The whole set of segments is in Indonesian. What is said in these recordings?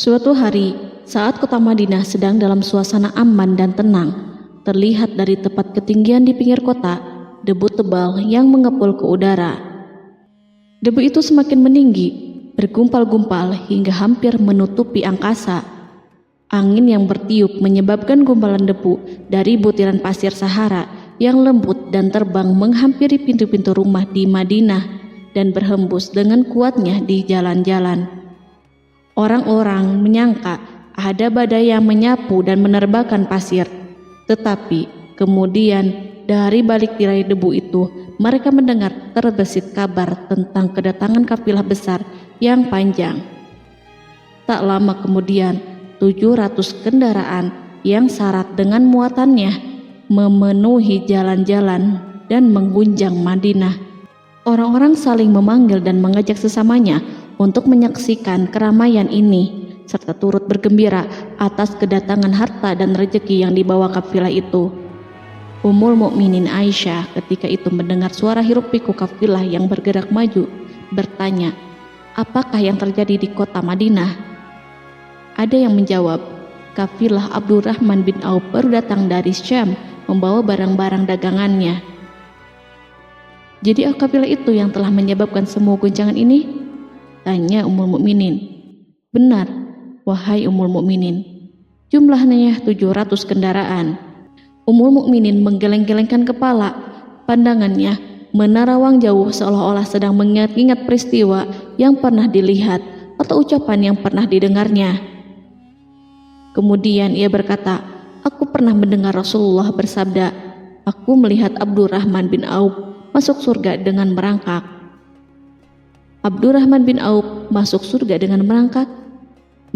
Suatu hari, saat kota Madinah sedang dalam suasana aman dan tenang, terlihat dari tepat ketinggian di pinggir kota, debu tebal yang mengepul ke udara. Debu itu semakin meninggi, bergumpal-gumpal hingga hampir menutupi angkasa. Angin yang bertiup menyebabkan gumpalan debu dari butiran pasir Sahara yang lembut dan terbang menghampiri pintu-pintu rumah di Madinah dan berhembus dengan kuatnya di jalan-jalan. Orang-orang menyangka ada badai yang menyapu dan menerbangkan pasir, tetapi kemudian dari balik tirai debu itu mereka mendengar terbesit kabar tentang kedatangan kafilah besar yang panjang. Tak lama kemudian 700 kendaraan yang syarat dengan muatannya memenuhi jalan-jalan dan mengguncang Madinah. Orang-orang saling memanggil dan mengajak sesamanya untuk menyaksikan keramaian ini, serta turut bergembira atas kedatangan harta dan rezeki yang dibawa kafilah itu. Ummul Mukminin Aisyah ketika itu mendengar suara hiruk-pikuk kafilah yang bergerak maju, bertanya, apakah yang terjadi di kota Madinah? Ada yang menjawab, kafilah Abdurrahman bin Auf baru datang dari Syam membawa barang-barang dagangannya. Jadi kafilah itu yang telah menyebabkan semua guncangan ini? Tanya Ummul Mukminin. Benar, wahai Ummul Mukminin. Jumlahnya 700 kendaraan. Ummul Mukminin menggeleng-gelengkan kepala. Pandangannya menerawang jauh seolah-olah sedang mengingat-ingat peristiwa yang pernah dilihat atau ucapan yang pernah didengarnya. Kemudian ia berkata, aku pernah mendengar Rasulullah bersabda, aku melihat Abdurrahman bin Auf masuk surga dengan merangkak. Abdurrahman bin Auf masuk surga dengan merangkak?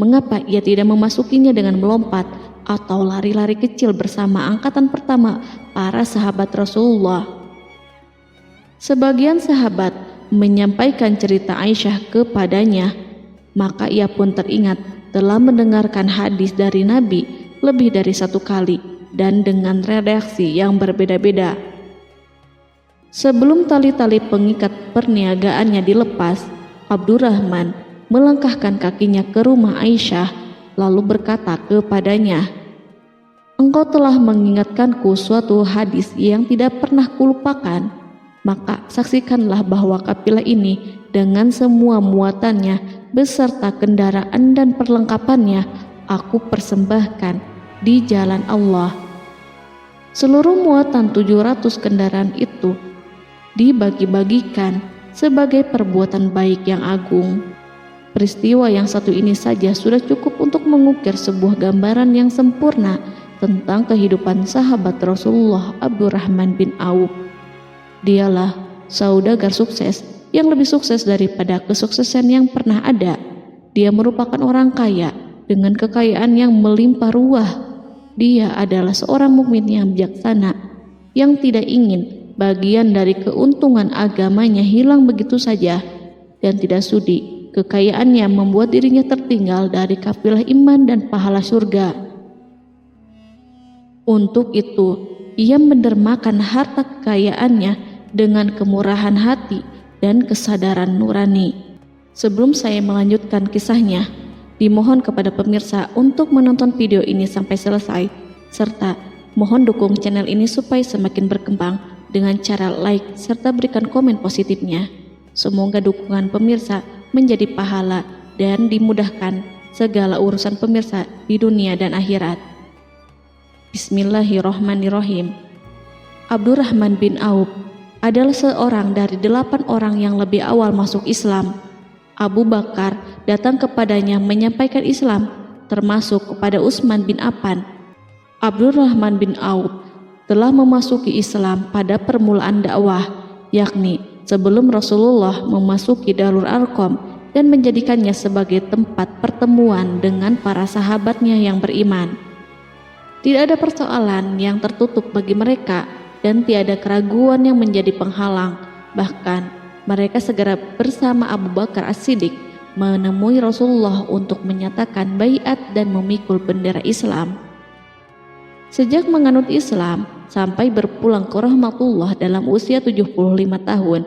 Mengapa ia tidak memasukinya dengan melompat atau lari-lari kecil bersama angkatan pertama para sahabat Rasulullah? Sebagian sahabat menyampaikan cerita Aisyah kepadanya, maka ia pun teringat telah mendengarkan hadis dari Nabi lebih dari satu kali dan dengan redaksi yang berbeda-beda. Sebelum tali-tali pengikat perniagaannya dilepas, Abdurrahman melangkahkan kakinya ke rumah Aisyah lalu berkata kepadanya, engkau telah mengingatkanku suatu hadis yang tidak pernah kulupakan, maka saksikanlah bahwa kafilah ini dengan semua muatannya beserta kendaraan dan perlengkapannya aku persembahkan di jalan Allah. Seluruh muatan 700 kendaraan itu dibagi-bagikan sebagai perbuatan baik yang agung. Peristiwa yang satu ini saja sudah cukup untuk mengukir sebuah gambaran yang sempurna tentang kehidupan sahabat Rasulullah Abdurrahman bin Auf. Dialah saudagar sukses yang lebih sukses daripada kesuksesan yang pernah ada. Dia merupakan orang kaya dengan kekayaan yang melimpah ruah. Dia adalah seorang mukmin yang bijaksana yang tidak ingin bagian dari keuntungan agamanya hilang begitu saja dan tidak sudi kekayaannya membuat dirinya tertinggal dari kafilah iman dan pahala surga. Untuk itu, ia mendermakan harta kekayaannya dengan kemurahan hati dan kesadaran nurani. Sebelum saya melanjutkan kisahnya, dimohon kepada pemirsa untuk menonton video ini sampai selesai, serta mohon dukung channel ini supaya semakin berkembang dengan cara like serta berikan komen positifnya. Semoga dukungan pemirsa menjadi pahala dan dimudahkan segala urusan pemirsa di dunia dan akhirat. Bismillahirrohmanirrohim. Abdurrahman bin Auf adalah seorang dari 8 orang yang lebih awal masuk Islam. Abu Bakar datang kepadanya menyampaikan Islam, termasuk kepada Utsman bin Affan. Abdurrahman bin Auf telah memasuki Islam pada permulaan dakwah, yakni sebelum Rasulullah memasuki Darul Arqam dan menjadikannya sebagai tempat pertemuan dengan para sahabatnya yang beriman. Tidak ada persoalan yang tertutup bagi mereka dan tiada keraguan yang menjadi penghalang. Bahkan mereka segera bersama Abu Bakar As-Siddiq menemui Rasulullah untuk menyatakan baiat dan memikul bendera Islam. Sejak menganut Islam sampai berpulang ke rahmatullah dalam usia 75 tahun,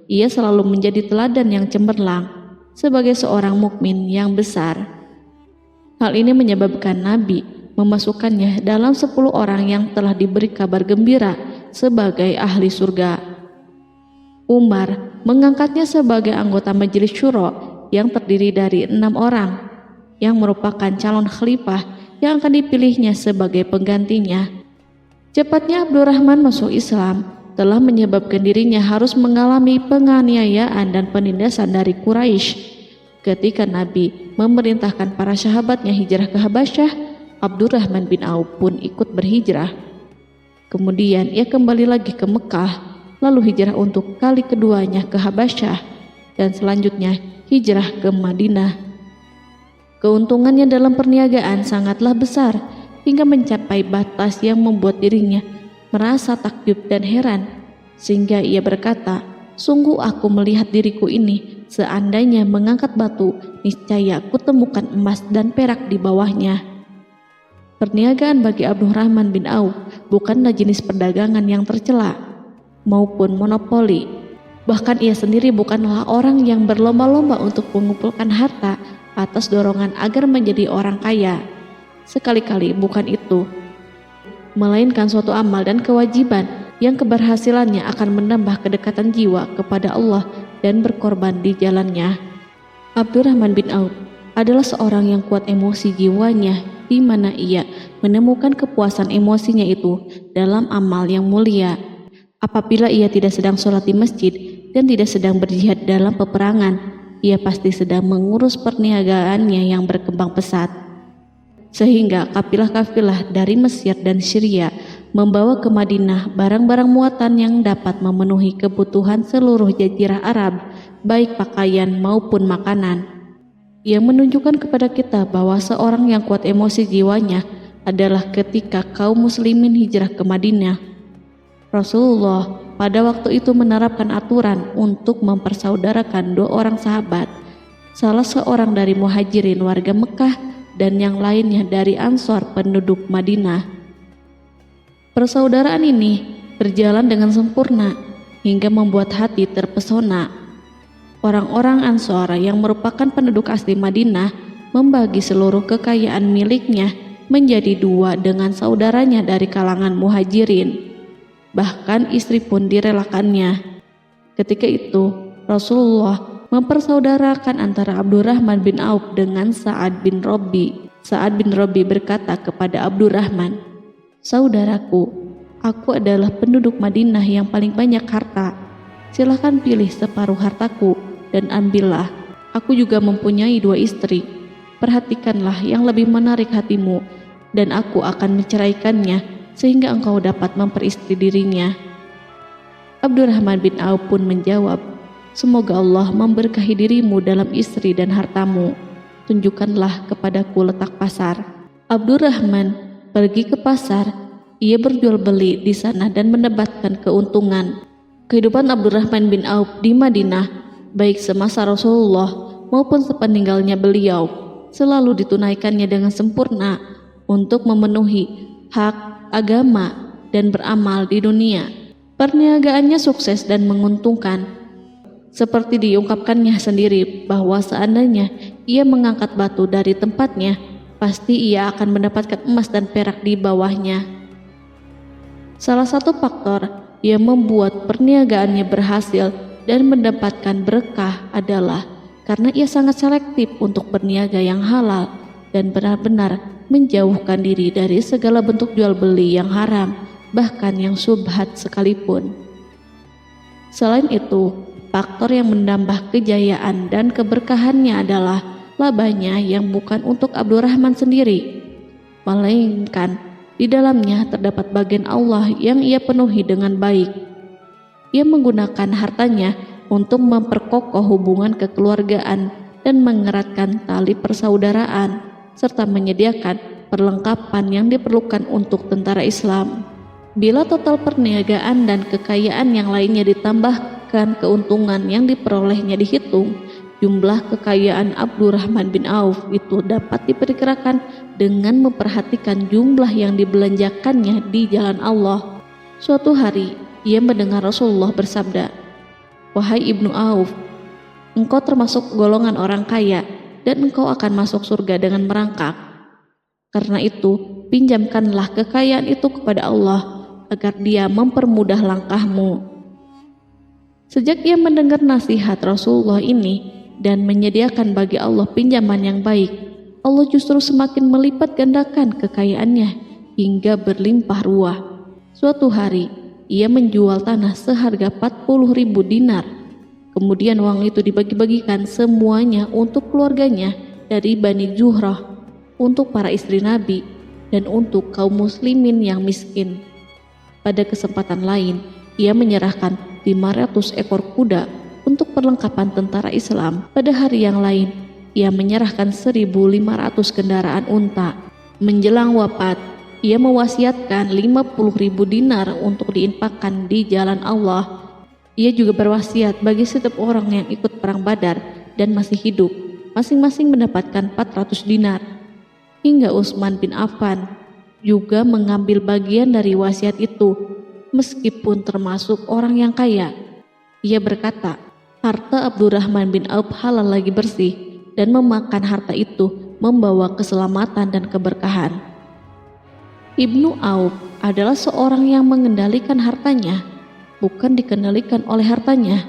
ia selalu menjadi teladan yang cemerlang sebagai seorang mukmin yang besar. Hal ini menyebabkan Nabi memasukkannya dalam 10 orang yang telah diberi kabar gembira sebagai ahli surga. Umar mengangkatnya sebagai anggota majelis syuro yang terdiri dari 6 orang yang merupakan calon khalifah yang akan dipilihnya sebagai penggantinya. Cepatnya Abdurrahman masuk Islam telah menyebabkan dirinya harus mengalami penganiayaan dan penindasan dari Quraisy. Ketika Nabi memerintahkan para sahabatnya hijrah ke Habasyah, Abdurrahman bin Auf pun ikut berhijrah. Kemudian ia kembali lagi ke Mekah, lalu hijrah untuk kali keduanya ke Habasyah, dan selanjutnya hijrah ke Madinah. Keuntungannya dalam perniagaan sangatlah besar, hingga mencapai batas yang membuat dirinya merasa takjub dan heran, sehingga ia berkata, "Sungguh aku melihat diriku ini, seandainya mengangkat batu, niscaya aku temukan emas dan perak di bawahnya." Perniagaan bagi Abdurrahman bin Auf bukanlah jenis perdagangan yang tercela maupun monopoli. Bahkan ia sendiri bukanlah orang yang berlomba-lomba untuk mengumpulkan harta atas dorongan agar menjadi orang kaya. Sekali-kali bukan itu, melainkan suatu amal dan kewajiban yang keberhasilannya akan menambah kedekatan jiwa kepada Allah dan berkorban di jalannya. Abdurrahman bin Auf adalah seorang yang kuat emosi jiwanya, di mana ia menemukan kepuasan emosinya itu dalam amal yang mulia. Apabila ia tidak sedang sholat di masjid dan tidak sedang berjihad dalam peperangan, ia pasti sedang mengurus perniagaannya yang berkembang pesat. Sehingga kafilah-kafilah dari Mesir dan Syria membawa ke Madinah barang-barang muatan yang dapat memenuhi kebutuhan seluruh jazirah Arab, baik pakaian maupun makanan. Yang menunjukkan kepada kita bahwa seorang yang kuat emosi jiwanya adalah ketika kaum muslimin hijrah ke Madinah. Rasulullah pada waktu itu menerapkan aturan untuk mempersaudarakan 2 orang sahabat, salah seorang dari muhajirin warga Mekah dan yang lainnya dari Ansor penduduk Madinah. Persaudaraan ini berjalan dengan sempurna hingga membuat hati terpesona. Orang-orang Ansor yang merupakan penduduk asli Madinah membagi seluruh kekayaan miliknya menjadi 2 dengan saudaranya dari kalangan muhajirin. Bahkan istri pun direlakannya. Ketika itu Rasulullah mempersaudarakan antara Abdurrahman bin Auf dengan Sa'ad bin Rabi. Sa'ad bin Rabi berkata kepada Abdurrahman, "Saudaraku, aku adalah penduduk Madinah yang paling banyak harta. Silahkan pilih separuh hartaku dan ambillah. Aku juga mempunyai 2 istri. Perhatikanlah yang lebih menarik hatimu, dan aku akan menceraikannya sehingga engkau dapat memperistri dirinya." Abdurrahman bin Auf pun menjawab, "Semoga Allah memberkahi dirimu dalam istri dan hartamu. Tunjukkanlah kepadaku letak pasar." Abdurrahman pergi ke pasar. Ia berjual beli di sana dan mendapatkan keuntungan. Kehidupan Abdurrahman bin Auf di Madinah, baik semasa Rasulullah maupun sepeninggalnya beliau, selalu ditunaikannya dengan sempurna untuk memenuhi hak agama dan beramal di dunia. Perniagaannya sukses dan menguntungkan. Seperti diungkapkannya sendiri bahwa seandainya ia mengangkat batu dari tempatnya, pasti ia akan mendapatkan emas dan perak di bawahnya. Salah satu faktor yang membuat perniagaannya berhasil dan mendapatkan berkah adalah karena ia sangat selektif untuk berniaga yang halal dan benar-benar menjauhkan diri dari segala bentuk jual beli yang haram, bahkan yang syubhat sekalipun. Selain itu, faktor yang menambah kejayaan dan keberkahannya adalah labanya yang bukan untuk Abdurrahman sendiri, melainkan di dalamnya terdapat bagian Allah yang ia penuhi dengan baik. Ia menggunakan hartanya untuk memperkokoh hubungan kekeluargaan dan mengeratkan tali persaudaraan, serta menyediakan perlengkapan yang diperlukan untuk tentara Islam. Bila total perniagaan dan kekayaan yang lainnya ditambahkan keuntungan yang diperolehnya dihitung, jumlah kekayaan Abdurrahman bin Auf itu dapat diperkirakan dengan memperhatikan jumlah yang dibelanjakannya di jalan Allah. Suatu hari, ia mendengar Rasulullah bersabda, "Wahai Ibnu Auf, engkau termasuk golongan orang kaya dan engkau akan masuk surga dengan merangkak." Karena itu, pinjamkanlah kekayaan itu kepada Allah agar Dia mempermudah langkahmu." Sejak ia mendengar nasihat Rasulullah ini dan menyediakan bagi Allah pinjaman yang baik, Allah justru semakin melipat gandakan kekayaannya hingga berlimpah ruah. Suatu hari, ia menjual tanah seharga 40.000 dinar. Kemudian uang itu dibagi-bagikan semuanya untuk keluarganya dari Bani Zuhrah, untuk para istri Nabi, dan untuk kaum muslimin yang miskin. Pada kesempatan lain, ia menyerahkan 500 ekor kuda untuk perlengkapan tentara Islam. Pada hari yang lain, ia menyerahkan 1.500 kendaraan unta. Menjelang wafat, ia mewasiatkan 50.000 dinar untuk diinfakkan di jalan Allah. Ia juga berwasiat bagi setiap orang yang ikut perang Badar dan masih hidup, masing-masing mendapatkan 400 dinar. Hingga Utsman bin Affan juga mengambil bagian dari wasiat itu, meskipun termasuk orang yang kaya. Ia berkata, harta Abdurrahman bin Auf halal lagi bersih, dan memakan harta itu membawa keselamatan dan keberkahan. Ibnu Auf adalah seorang yang mengendalikan hartanya, bukan dikendalikan oleh hartanya.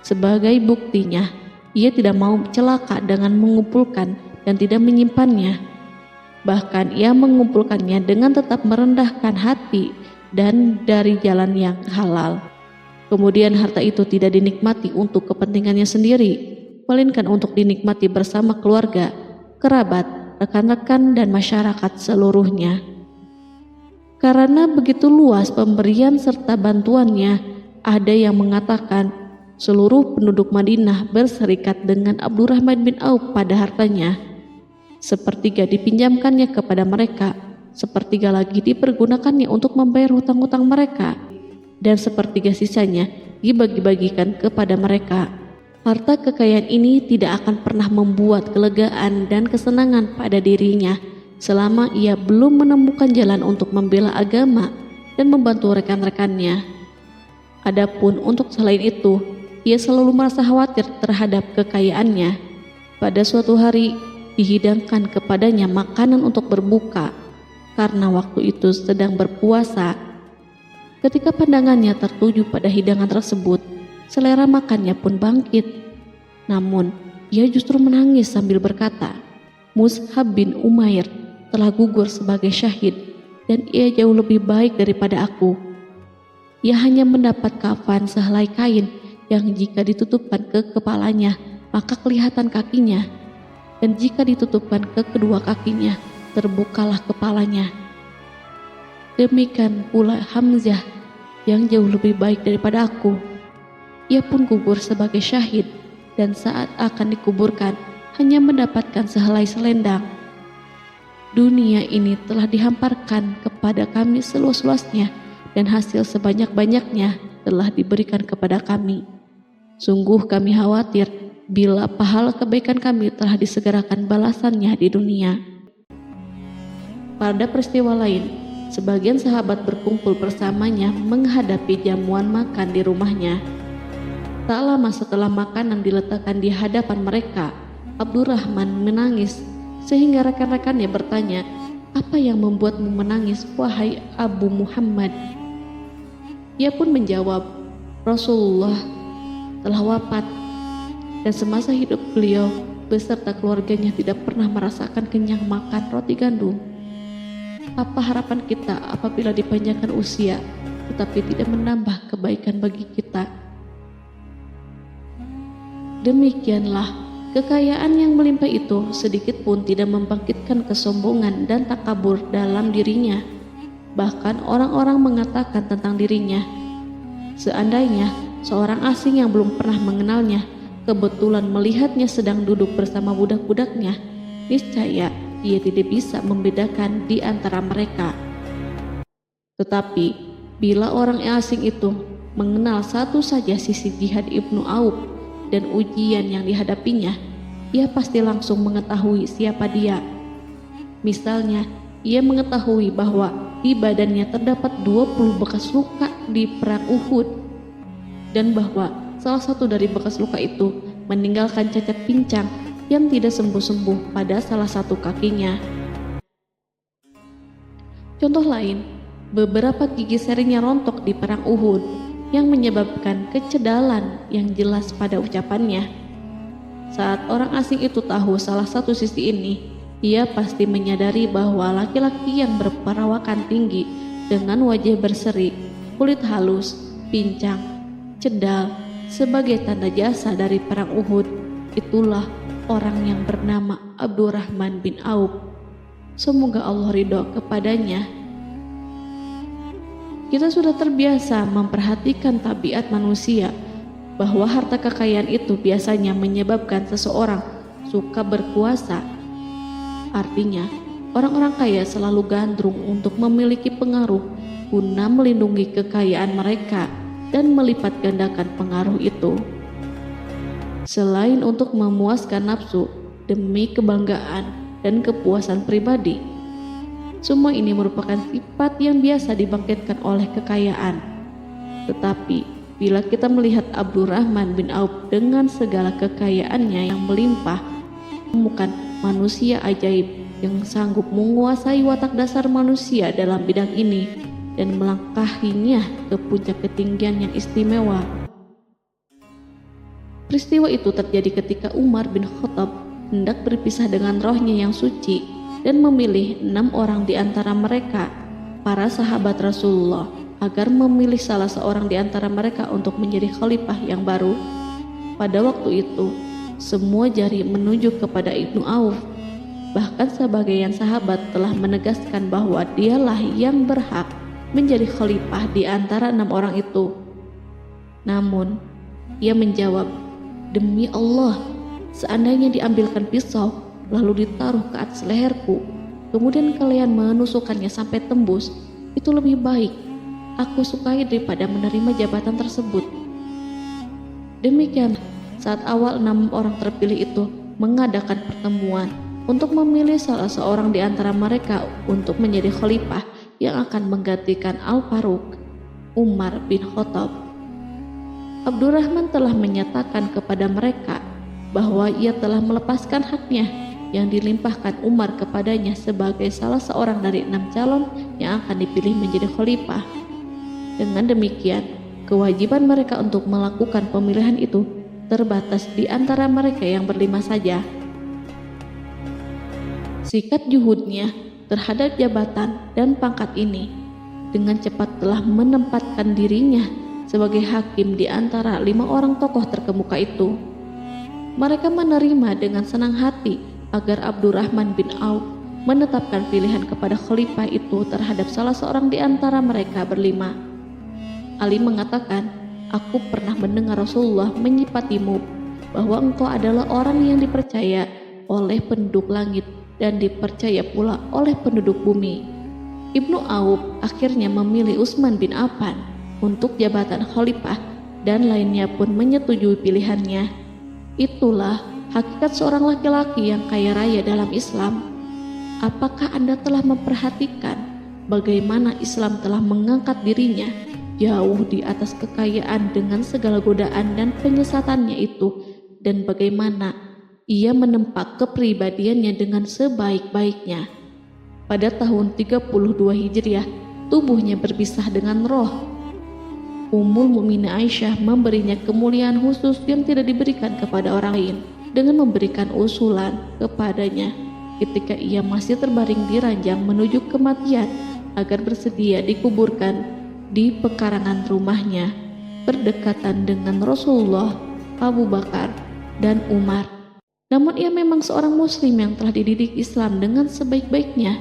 Sebagai buktinya, ia tidak mau celaka dengan mengumpulkan dan tidak menyimpannya. Bahkan ia mengumpulkannya dengan tetap merendahkan hati dan dari jalan yang halal. Kemudian harta itu tidak dinikmati untuk kepentingannya sendiri, melainkan untuk dinikmati bersama keluarga, kerabat, rekan-rekan, dan masyarakat seluruhnya. Karena begitu luas pemberian serta bantuannya, ada yang mengatakan seluruh penduduk Madinah berserikat dengan Abdurrahman bin Auf pada hartanya. Sepertiga dipinjamkannya kepada mereka, sepertiga lagi dipergunakannya untuk membayar hutang-hutang mereka, dan sepertiga sisanya dibagi-bagikan kepada mereka. Harta kekayaan ini tidak akan pernah membuat kelegaan dan kesenangan pada dirinya selama ia belum menemukan jalan untuk membela agama dan membantu rekan-rekannya. Adapun untuk selain itu, ia selalu merasa khawatir terhadap kekayaannya. Pada suatu hari, dihidangkan kepadanya makanan untuk berbuka karena waktu itu sedang berpuasa. Ketika pandangannya tertuju pada hidangan tersebut, selera makannya pun bangkit. Namun, ia justru menangis sambil berkata, "Mus'hab bin Umair telah gugur sebagai syahid dan ia jauh lebih baik daripada aku. Ia hanya mendapat kafan sehelai kain yang jika ditutupkan ke kepalanya, maka kelihatan kakinya, dan jika ditutupkan ke kedua kakinya, terbukalah kepalanya. Demikian pula Hamzah yang jauh lebih baik daripada aku. Ia pun gugur sebagai syahid, dan saat akan dikuburkan hanya mendapatkan sehelai selendang. Dunia ini telah dihamparkan kepada kami seluas-luasnya, dan hasil sebanyak-banyaknya telah diberikan kepada kami. Sungguh kami khawatir bila pahala kebaikan kami telah disegerakan balasannya di dunia." Pada peristiwa lain, sebagian sahabat berkumpul bersamanya menghadapi jamuan makan di rumahnya. Tak lama setelah makanan diletakkan di hadapan mereka, Abdurrahman menangis sehingga rekan-rekannya bertanya, "Apa yang membuatmu menangis, wahai Abu Muhammad?" Ia pun menjawab, "Rasulullah telah wafat, dan semasa hidup beliau beserta keluarganya tidak pernah merasakan kenyang makan roti gandum. Apa harapan kita apabila dipanjangkan usia tetapi tidak menambah kebaikan bagi kita?" Demikianlah, kekayaan yang melimpah itu sedikit pun tidak membangkitkan kesombongan dan takabur dalam dirinya. Bahkan orang-orang mengatakan tentang dirinya, seandainya seorang asing yang belum pernah mengenalnya kebetulan melihatnya sedang duduk bersama budak-budaknya, niscaya ia tidak bisa membedakan di antara mereka. Tetapi bila orang asing itu mengenal satu saja sisi jihad Ibnu Auf dan ujian yang dihadapinya, ia pasti langsung mengetahui siapa dia. Misalnya, ia mengetahui bahwa di badannya terdapat 20 bekas luka di perang Uhud, dan bahwa salah satu dari bekas luka itu meninggalkan cacat pincang yang tidak sembuh-sembuh pada salah satu kakinya. Contoh lain, beberapa gigi serinya rontok di perang Uhud yang menyebabkan kecedalan yang jelas pada ucapannya. Saat orang asing itu tahu salah satu sisi ini, ia pasti menyadari bahwa laki-laki yang berperawakan tinggi dengan wajah berseri, kulit halus, pincang, cedal sebagai tanda jasa dari perang Uhud, itulah orang yang bernama Abdurrahman bin Auf. Semoga Allah ridho kepadanya. Kita sudah terbiasa memperhatikan tabiat manusia, bahwa harta kekayaan itu biasanya menyebabkan seseorang suka berkuasa. Artinya, orang-orang kaya selalu gandrung untuk memiliki pengaruh guna melindungi kekayaan mereka dan melipat gandakan pengaruh itu. Selain untuk memuaskan nafsu demi kebanggaan dan kepuasan pribadi, semua ini merupakan sifat yang biasa dibangkitkan oleh kekayaan. Tetapi bila kita melihat Abdurrahman bin Auf dengan segala kekayaannya yang melimpah, menemukan manusia ajaib yang sanggup menguasai watak dasar manusia dalam bidang ini dan melangkahinya ke puncak ketinggian yang istimewa. Peristiwa itu terjadi ketika Umar bin Khattab hendak berpisah dengan rohnya yang suci dan memilih 6 orang di antara mereka, para sahabat Rasulullah, agar memilih salah seorang di antara mereka untuk menjadi khalifah yang baru. Pada waktu itu, semua jari menunjuk kepada Ibnu Auf. Bahkan sebagian sahabat telah menegaskan bahwa dialah yang berhak menjadi khalifah di antara 6 orang itu. Namun, ia menjawab, "Demi Allah, seandainya diambilkan pisau lalu ditaruh ke atas leherku, kemudian kalian menusukkannya sampai tembus, itu lebih baik aku sukai daripada menerima jabatan tersebut." Demikian, saat awal 6 orang terpilih itu mengadakan pertemuan untuk memilih salah seorang di antara mereka untuk menjadi khalifah yang akan menggantikan Al-Faruq, Umar bin Khattab, Abdurrahman telah menyatakan kepada mereka bahwa ia telah melepaskan haknya yang dilimpahkan Umar kepadanya sebagai salah seorang dari 6 calon yang akan dipilih menjadi khalifah. Dengan demikian, kewajiban mereka untuk melakukan pemilihan itu terbatas di antara mereka yang berlima saja. Sikat juhudnya terhadap jabatan dan pangkat ini dengan cepat telah menempatkan dirinya sebagai hakim di antara 5 orang tokoh terkemuka itu. Mereka menerima dengan senang hati agar Abdurrahman bin Auf menetapkan pilihan kepada khalifah itu terhadap salah seorang di antara mereka berlima. Ali mengatakan, "Aku pernah mendengar Rasulullah menyifatimu bahwa engkau adalah orang yang dipercaya oleh penduduk langit dan dipercaya pula oleh penduduk bumi." Ibnu Auf akhirnya memilih Utsman bin Affan untuk jabatan khalifah dan lainnya pun menyetujui pilihannya. Itulah hakikat seorang laki-laki yang kaya raya dalam Islam. Apakah Anda telah memperhatikan bagaimana Islam telah mengangkat dirinya jauh di atas kekayaan dengan segala godaan dan penyesatannya itu, dan bagaimana ia menempa kepribadiannya dengan sebaik-baiknya? Pada tahun 32 Hijriah, tubuhnya berpisah dengan roh. Ummul Mukminin Aisyah memberinya kemuliaan khusus yang tidak diberikan kepada orang lain dengan memberikan usulan kepadanya ketika ia masih terbaring di ranjang menuju kematian agar bersedia dikuburkan di pekarangan rumahnya berdekatan dengan Rasulullah, Abu Bakar, dan Umar. Namun ia memang seorang muslim yang telah dididik Islam dengan sebaik-baiknya,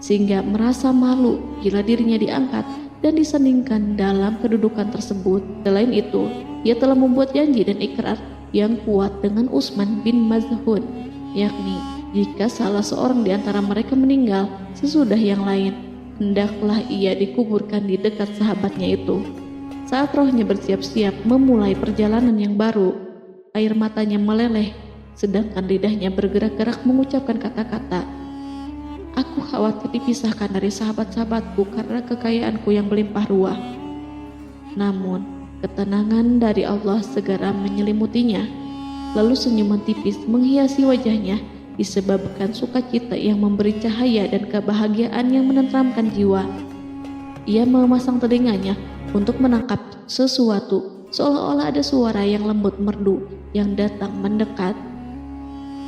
sehingga merasa malu bila dirinya diangkat dan disandingkan dalam kedudukan tersebut. Selain itu, ia telah membuat janji dan ikrar yang kuat dengan Utsman bin Maz'un, yakni jika salah seorang di antara mereka meninggal sesudah yang lain, hendaklah ia dikuburkan di dekat sahabatnya itu. Saat rohnya bersiap-siap memulai perjalanan yang baru, air matanya meleleh, sedangkan lidahnya bergerak-gerak mengucapkan kata-kata, "Aku khawatir dipisahkan dari sahabat-sahabatku karena kekayaanku yang melimpah ruah." Namun, ketenangan dari Allah segera menyelimutinya. Lalu senyuman tipis menghiasi wajahnya disebabkan sukacita yang memberi cahaya dan kebahagiaan yang menenteramkan jiwa. Ia memasang telinganya untuk menangkap sesuatu, seolah-olah ada suara yang lembut merdu yang datang mendekat.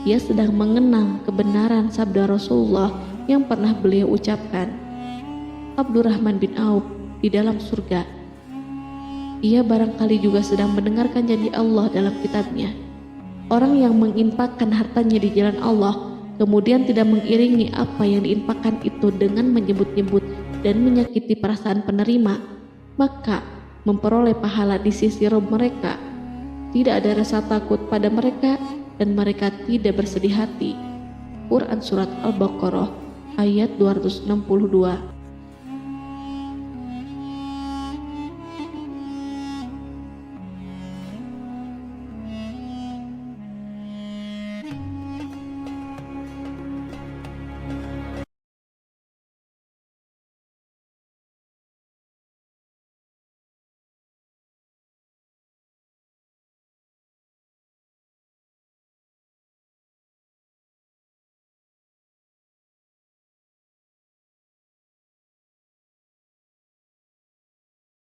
Ia sedang mengenang kebenaran sabda Rasulullah yang pernah beliau ucapkan, Abdurrahman bin Auf di dalam surga. Ia barangkali juga sedang mendengarkan janji Allah dalam kitabnya. Orang yang menginfakkan hartanya di jalan Allah, kemudian tidak mengiringi apa yang diinfakkan itu dengan menyebut-nyebut dan menyakiti perasaan penerima, maka memperoleh pahala di sisi Rabb mereka. Tidak ada rasa takut pada mereka dan mereka tidak bersedih hati. Quran Surat Al-Baqarah ayat 262.